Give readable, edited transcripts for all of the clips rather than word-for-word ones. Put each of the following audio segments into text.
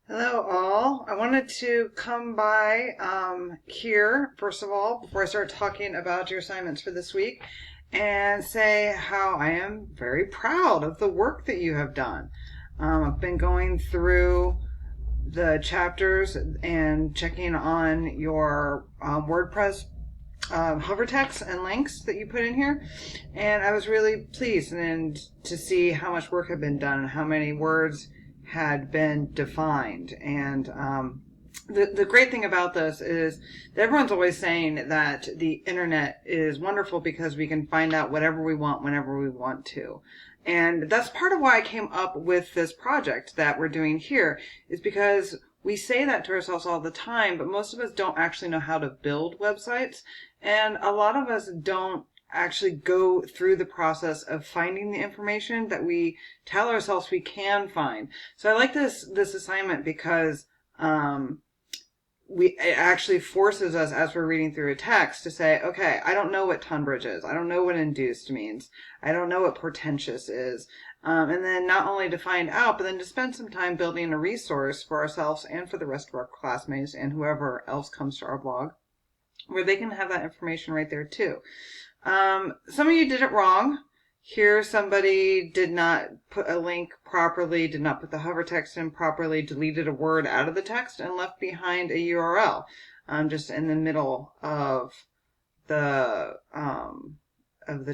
Hello, all. I wanted to come by here, first of all, before I start talking about your assignments for this week, and say how I am very proud of the work that you have done. I've been going through the chapters and checking on your WordPress hover text and links that you put in here, and I was really pleased and to see how much work had been done and how many words had been defined. And the great thing about this is that everyone's always saying that the internet is wonderful because we can find out whatever we want whenever we want to. And that's part of why I came up with this project that we're doing here, is because we say that to ourselves all the time, but most of us don't actually know how to build websites. And a lot of us don't actually go through the process of finding the information that we tell ourselves we can find. So I like this assignment because it actually forces us, as we're reading through a text, to say, okay, I don't know what Tunbridge is. I don't know what induced means. I don't know what portentous is. And then not only to find out, but then to spend some time building a resource for ourselves and for the rest of our classmates and whoever else comes to our blog, where they can have that information right there too. Some of you did it wrong. Here, somebody did not put a link properly, did not put the hover text in properly, deleted a word out of the text, and left behind a URL just in the middle of the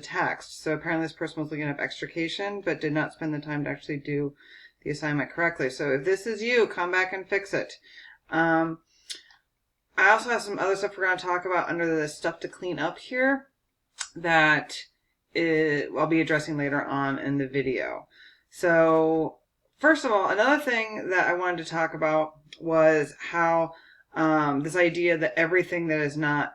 text. So apparently this person was looking up extrication, but did not spend the time to actually do the assignment correctly. So if this is you, come back and fix it. I also have some other stuff we're going to talk about under the stuff to clean up here that I'll be addressing later on in the video. So first of all, another thing that I wanted to talk about was how this idea that everything that is not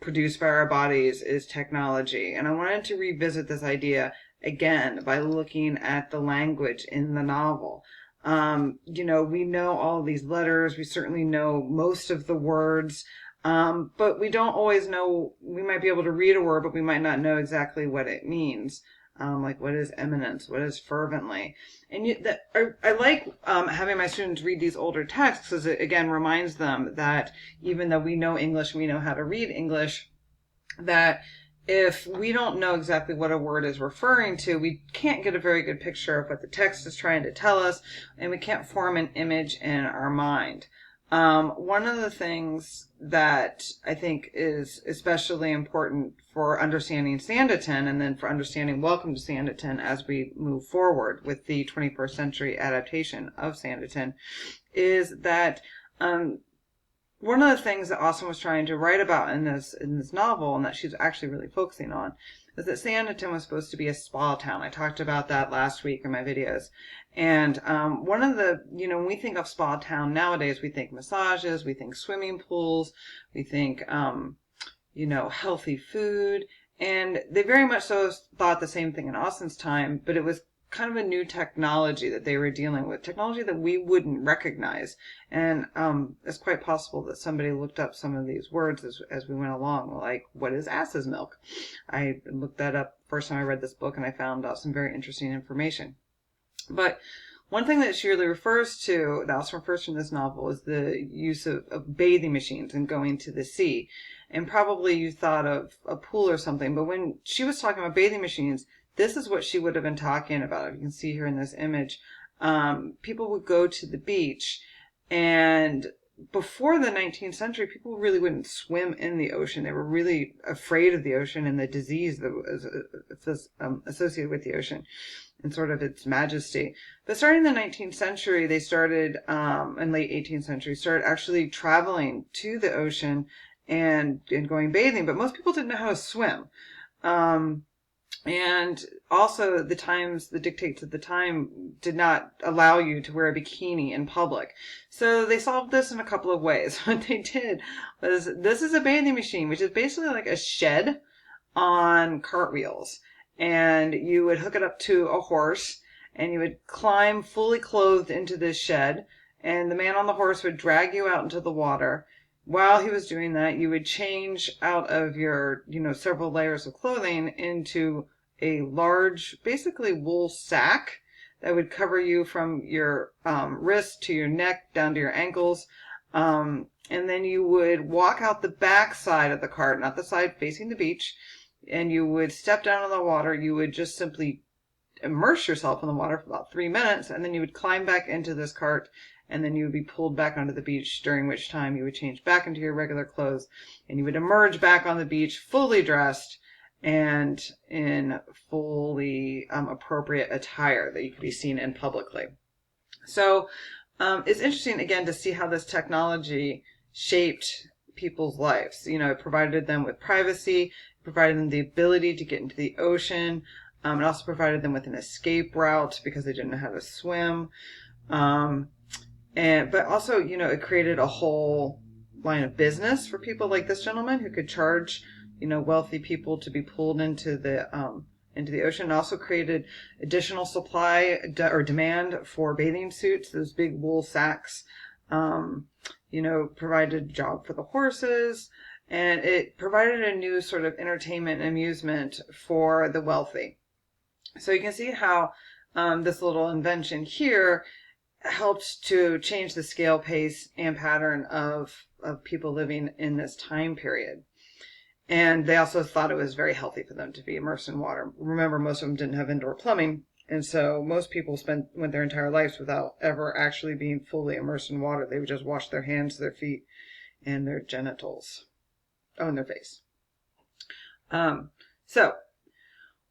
produced by our bodies is technology. And I wanted to revisit this idea again by looking at the language in the novel. We know all these letters. We certainly know most of the words. But we don't always know. We might be able to read a word, but we might not know exactly what it means. Like what is eminence? What is fervently? And I like having my students read these older texts because it, again, reminds them that even though we know English, we know how to read English, that if we don't know exactly what a word is referring to, we can't get a very good picture of what the text is trying to tell us, and we can't form an image in our mind. One of the things that I think is especially important for understanding Sanditon and then for understanding Welcome to Sanditon as we move forward with the 21st century adaptation of Sanditon is that one of the things that Austen was trying to write about in this novel, and that she's actually really focusing on, is that Sanditon was supposed to be a spa town. I talked about that last week in my videos. And one of the, when we think of spa town nowadays, we think massages, we think swimming pools, we think, healthy food. And they very much so thought the same thing in Austen's time, but it was kind of a new technology that they were dealing with, technology that we wouldn't recognize. And it's quite possible that somebody looked up some of these words as we went along, like, what is ass's milk? I looked that up first time I read this book, and I found out some very interesting information. But one thing that she really refers to, that also refers to in this novel, is the use of bathing machines and going to the sea. And probably you thought of a pool or something, but when she was talking about bathing machines, this is what she would have been talking about. You can see here in this image, people would go to the beach, and before the 19th century, people really wouldn't swim in the ocean. They were really afraid of the ocean and the disease that was associated with the ocean and sort of its majesty. But starting in the 19th century, they started, in late 18th century, started actually traveling to the ocean and going bathing. But most people didn't know how to swim. And also the dictates of the time did not allow you to wear a bikini in public. So they solved this in a couple of ways. What they did was, this is a bathing machine, which is basically like a shed on cartwheels. And you would hook it up to a horse, and you would climb fully clothed into this shed, and the man on the horse would drag you out into the water. While he was doing that, you would change out of your, several layers of clothing into a large, basically wool sack that would cover you from your wrist to your neck down to your ankles. And then you would walk out the back side of the cart, not the side facing the beach, and you would step down in the water. You would just simply immerse yourself in the water for about 3 minutes, and then you would climb back into this cart, and then you would be pulled back onto the beach, during which time you would change back into your regular clothes, and you would emerge back on the beach fully dressed and in fully appropriate attire that you could be seen in publicly. So it's interesting, again, to see how this technology shaped people's lives. You know, it provided them with privacy, provided them the ability to get into the ocean. It also provided them with an escape route because they didn't know how to swim. But also, you know, it created a whole line of business for people like this gentleman who could charge, you know, wealthy people to be pulled into the ocean. It also created additional supply or demand for bathing suits, those big wool sacks. You know, provided a job for the horses, and it provided a new sort of entertainment and amusement for the wealthy. So you can see how this little invention here helped to change the scale, pace, and pattern of people living in this time period. And they also thought it was very healthy for them to be immersed in water. Remember, most of them didn't have indoor plumbing, and so most people went their entire lives without ever actually being fully immersed in water. They would just wash their hands, their feet, and their genitals. Oh, and their face. So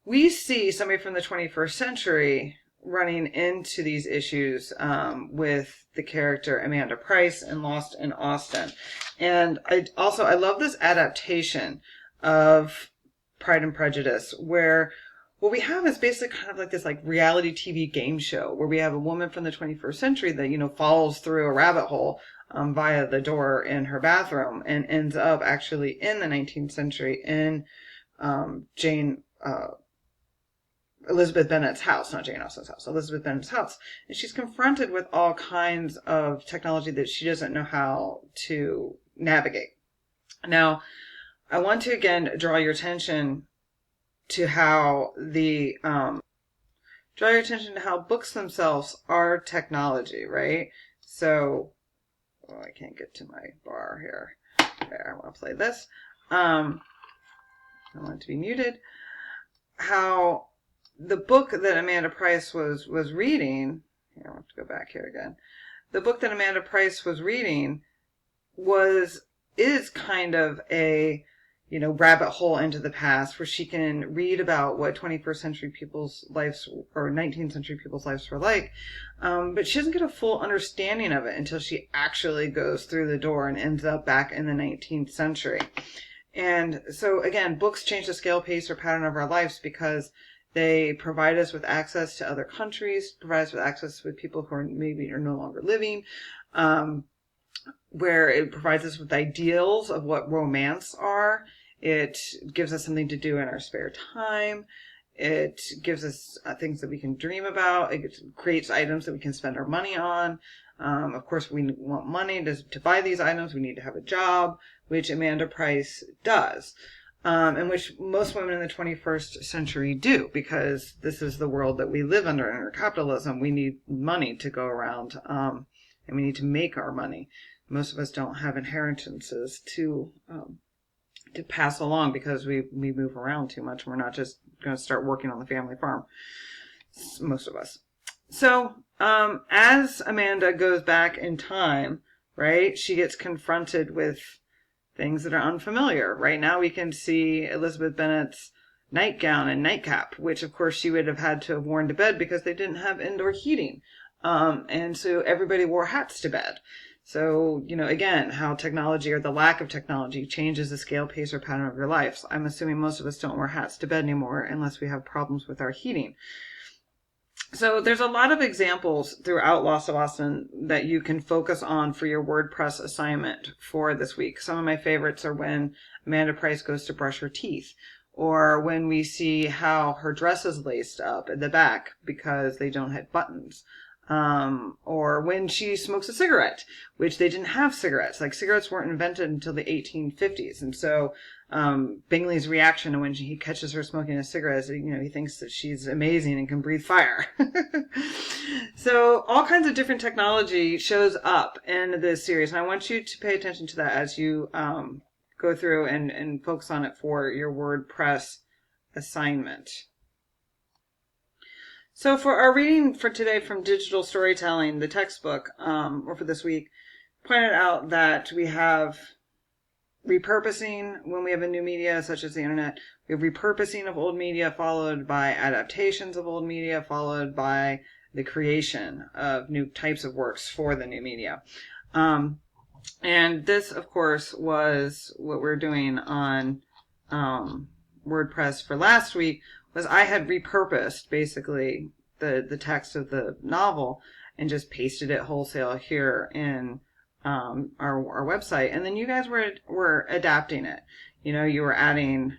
we see somebody from the 21st century running into these issues with the character Amanda Price in Lost in Austen. And I love this adaptation of Pride and Prejudice, where what we have is basically kind of like this like reality TV game show where we have a woman from the 21st century that, you know, falls through a rabbit hole via the door in her bathroom and ends up actually in the 19th century in Elizabeth Bennet's house, not Jane Austen's house, Elizabeth Bennet's house. And she's confronted with all kinds of technology that she doesn't know how to navigate. Now, I want to again draw your attention to how books themselves are technology, right? So, I can't get to my bar here. There, I want to play this. I want it to be muted. How the book that Amanda Price was reading, here, I have to go back here again. The book that Amanda Price was reading is kind of a, you know, rabbit hole into the past where she can read about what 21st century people's lives or 19th century people's lives were like. But she doesn't get a full understanding of it until she actually goes through the door and ends up back in the 19th century. And so again, books change the scale, pace, or pattern of our lives because they provide us with access to other countries, provide us with access with people who are no longer living, where it provides us with ideals of what romance are. It gives us something to do in our spare time. It gives us things that we can dream about. It creates items that we can spend our money on. Of course, we want money to buy these items. We need to have a job, which Amanda Price does. And which most women in the 21st century do, because this is the world that we live under capitalism. We need money to go around, and we need to make our money. Most of us don't have inheritances to pass along because we move around too much. We're not just going to start working on the family farm, most of us. So as Amanda goes back in time, right, she gets confronted with things that are unfamiliar. Right now we can see Elizabeth Bennet's nightgown and nightcap, which of course she would have had to have worn to bed because they didn't have indoor heating. And so everybody wore hats to bed. So, you know, again, how technology or the lack of technology changes the scale, pace, or pattern of your lives. I'm assuming most of us don't wear hats to bed anymore unless we have problems with our heating. So there's a lot of examples throughout Lost of Austen that you can focus on for your WordPress assignment for this week. Some of my favorites are when Amanda Price goes to brush her teeth, or when we see how her dress is laced up at the back because they don't have buttons. or when she smokes a cigarette, which they didn't have cigarettes. Like, cigarettes weren't invented until the 1850s. And so Bingley's reaction when he catches her smoking a cigarette is, he thinks that she's amazing and can breathe fire. So all kinds of different technology shows up in this series. And I want you to pay attention to that as you go through and focus on it for your WordPress assignment. So for our reading for today from Digital Storytelling, the textbook, or for this week, pointed out that we have repurposing when we have a new media, such as the internet. We have repurposing of old media, followed by adaptations of old media, followed by the creation of new types of works for the new media. And this, of course, was what we're doing on WordPress for last week. Was I had repurposed basically the text of the novel and just pasted it wholesale here in our website, and then you guys were adapting it. You were adding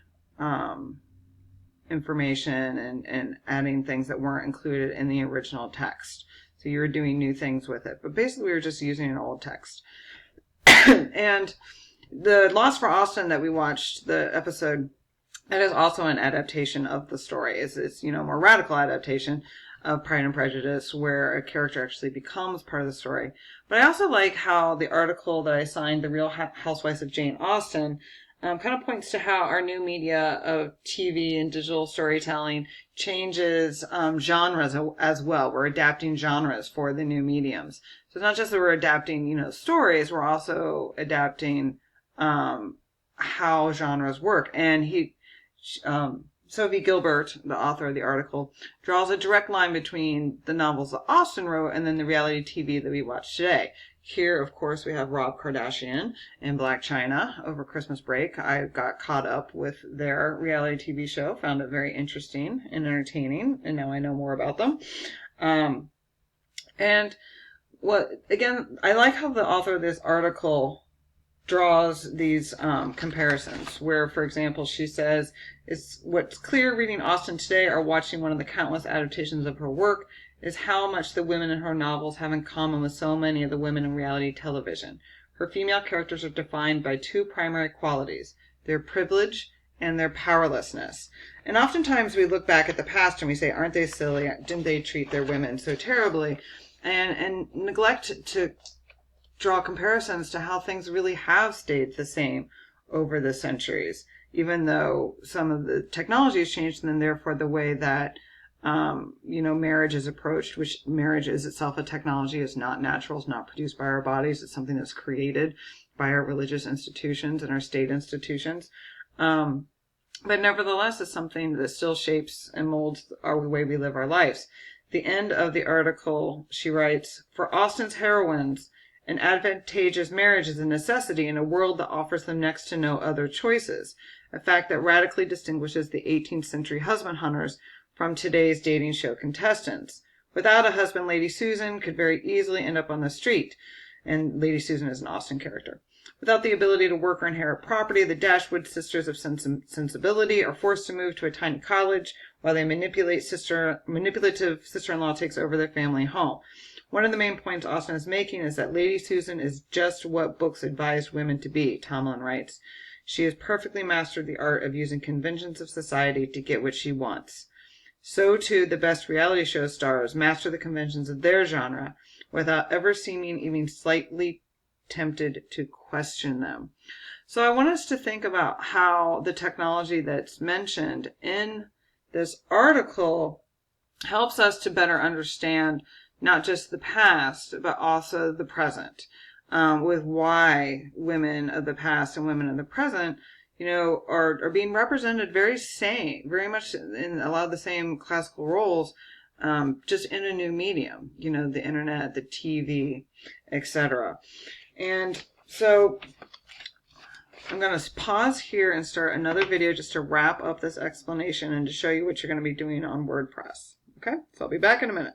information and adding things that weren't included in the original text. So you were doing new things with it, but basically we were just using an old text. And the Lost for Austen that we watched, the episode, that is also an adaptation of the story. It's more radical adaptation of Pride and Prejudice, where a character actually becomes part of the story. But I also like how the article that I signed, The Real Housewives of Jane Austen, kind of points to how our new media of TV and digital storytelling changes genres as well. We're adapting genres for the new mediums. So it's not just that we're adapting, stories, we're also adapting how genres work. And Sophie Gilbert, the author of the article, draws a direct line between the novels that Austen wrote and then the reality TV that we watch today. Here, of course, we have Rob Kardashian and Black China over Christmas break. I got caught up with their reality TV show, found it very interesting and entertaining, and now I know more about them. And I like how the author of this article draws these comparisons where, for example, she says, what's clear reading Austen today or watching one of the countless adaptations of her work is how much the women in her novels have in common with so many of the women in reality television. Her female characters are defined by two primary qualities, their privilege and their powerlessness. And oftentimes we look back at the past and we say, aren't they silly? Didn't they treat their women so terribly? And neglect to draw comparisons to how things really have stayed the same over the centuries, even though some of the technology has changed, and then therefore the way that marriage is approached, which marriage is itself a technology, is not natural, is not produced by our bodies, it's something that's created by our religious institutions and our state institutions. But nevertheless, it's something that still shapes and molds the way we live our lives. The end of the article, she writes, for Austen's heroines, an advantageous marriage is a necessity in a world that offers them next to no other choices, a fact that radically distinguishes the 18th century husband hunters from today's dating show contestants. Without a husband, Lady Susan could very easily end up on the street, and Lady Susan is an Austen character. Without the ability to work or inherit property, the Dashwood sisters of sensibility are forced to move to a tiny cottage while their manipulative sister-in-law takes over their family home. One of the main points Austen is making is that Lady Susan is just what books advised women to be, Tomlin writes. She has perfectly mastered the art of using conventions of society to get what she wants. So, too, the best reality show stars master the conventions of their genre without ever seeming even slightly tempted to question them. So I want us to think about how the technology that's mentioned in this article helps us to better understand not just the past, but also the present, with why women of the past and women of the present, are being represented very much in a lot of the same classical roles, just in a new medium, the internet, the TV, etc. And so I'm going to pause here and start another video just to wrap up this explanation and to show you what you're going to be doing on WordPress. Okay, so I'll be back in a minute.